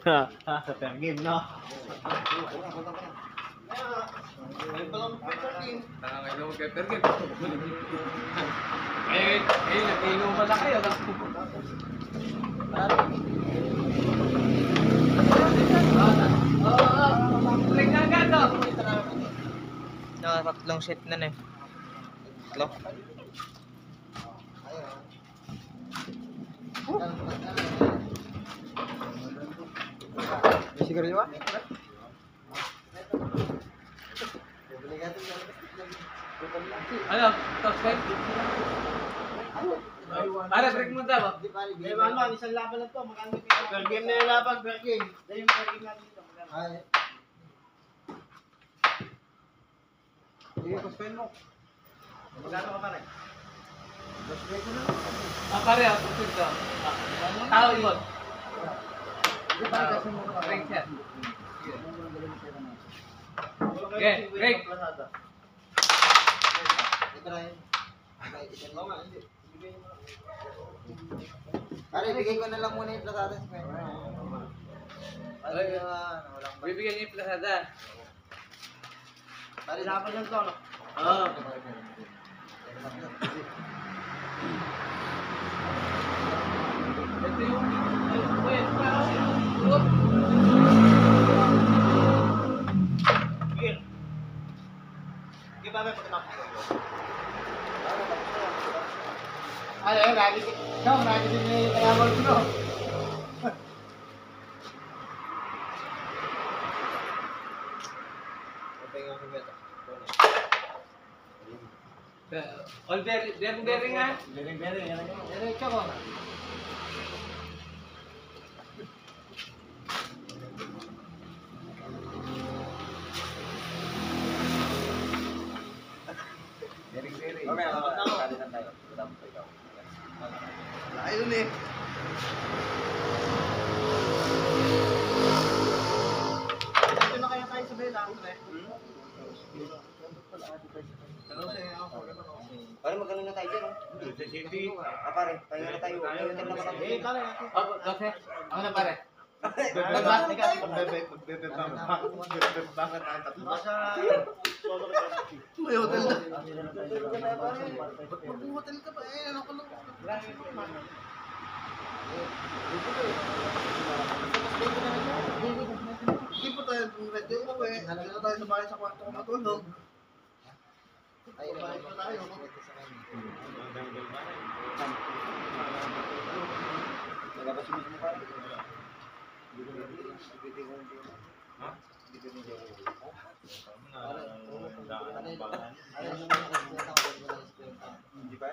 Sa fair game, no? Ay, palang fair game. Nakakainom kay Pergit. Nag-inuman na kayo. Balik na agad, no? Nakatatlong set na na eh. Tatlo. May sigarilyo ba? Ano? Top 5? Para, break mo daw. Eh, man, isang laban na to. Magkano kayo? Fair game na yung laban, fair game. Dahil yung fair game natin dito. Ay. Sige, kuspin mo. Magkano ka pare? Pare, kuspin ka. Tao yun. Break siya. Okay, break. Pare, bigay ko na lang muna yung plasada. Bibigyan niyo yung plasada. Pare, dapat lang to, no? Oo. Ito yung... Sige. Sige, pare, pagkanak. Ano yun, lagi din yung kalaban ko, no? All bearing nga. Diretso ko. Ayun eh. Ito na kaya tayo sa bela, pre. Pare, magano na tayo dyan, no? Pare, pahinga na tayo. Pahinga na naman ang Eh, pare. Kasi, ako na pare. May hotel na. Mag-hotel ka pa eh. Ano ko lang. Hindi po tayo ready umuwi. Nandito na tayo sa bahay sa kwarto ko matulog. Ay, bahay pa tayo. Hindi ba?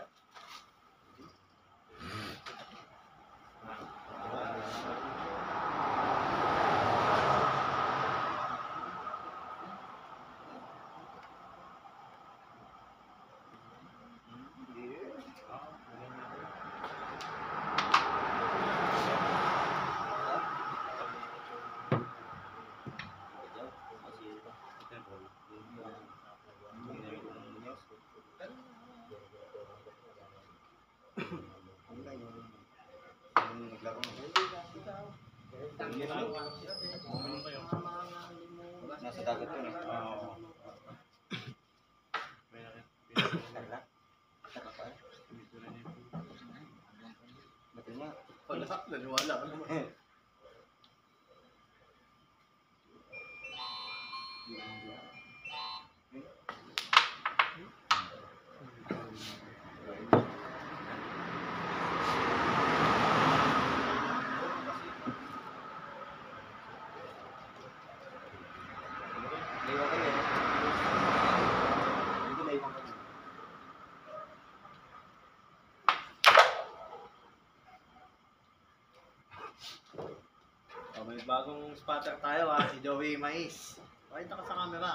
Nasa dagat yun eh. Oo. Wala, naniwala ka naman. Naiwan kayo eh. Hindi naiwan kayo. Oh, may bagong spotter tayo si Joey Mais. Pakita ka sa camera.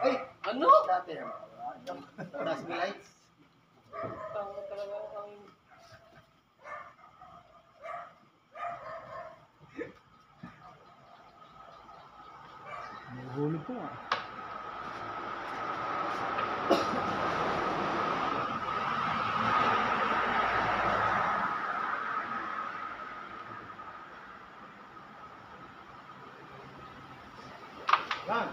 Ay! Ano? Dati. Taas mo lights. Hulog ko ah. Yan.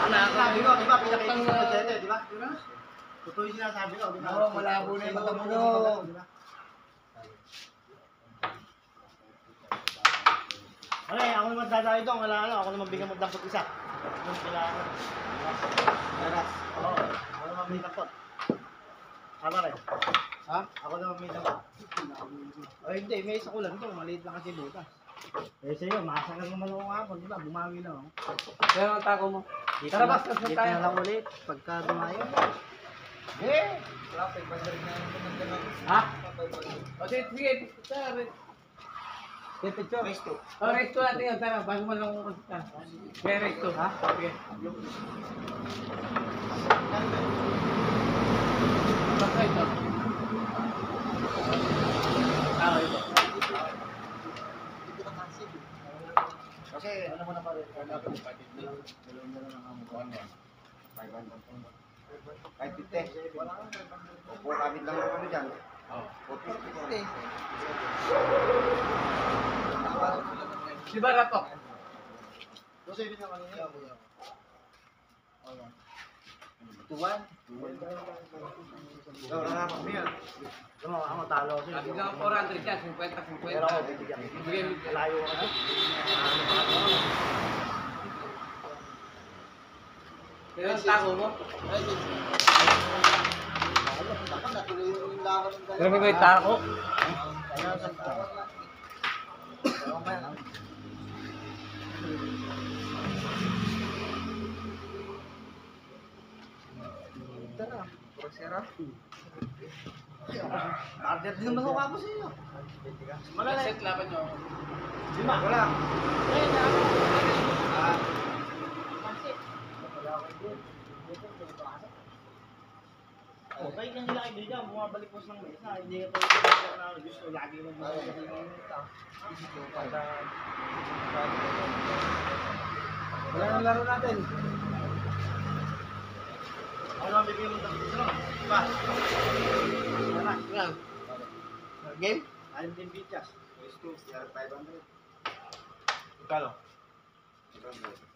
Sinasabi ko, di ba? Pinakita sa pasyente, di ba? Totoo yung sinasabi ko, di ba? Oo, malabo na yung mata mo, no? Di ba? Okay, ako naman dadali doon, wala ano, ako naman bigyan mo dampot isa. Yung kailangan. Daras. Oo, ako naman may dampot. Tama rin. Ha? Ako naman may dampot. Ay, hindi, may isa ko lang ito, maliit lang kasi butas. Eh sa'yo, makasakal naman ako kapag, di ba? Bumawi na ako. Kaya ang tako mo. Dito Tara, na, basta dito tayo. na lang ulit, pagka dumayo. Eh! Ha? O sige, sige. Tara. Picture. Race to. O, race to natin yun. Tara, bago mo lang kumunta. May race to. Ha? Sige. Basta ito. Ah, ito. Kasi, ano mo na pa rin, Kahit 50. Opo, kapit lang naman kami dyan. Opo, Si Baratok. Kasi yun yung kanina. Tuwan. ikaw lang ako. Ako talo ako Sabi sa'yo. nga 400 yan, 50. Pero ako, bibigyan. Bigyan. Layo ka kasi. Kaya ang tako mo. Dapat natuloy yung laban ng dalawa. Grabe ko yung tako. Tara. Target din naman ako ako sa'yo. Set laban nyo. Lima. Wala. Okay, kung nila kaibigan, bumabalik po ng mesa. Hindi ka tayo na gusto. Lagi mo wala nang laro natin. Ako naman bibigyan mo tapos ito. Diba? Wala. Game? Ayun din bichas. Race to, 500. Ikalo. 500.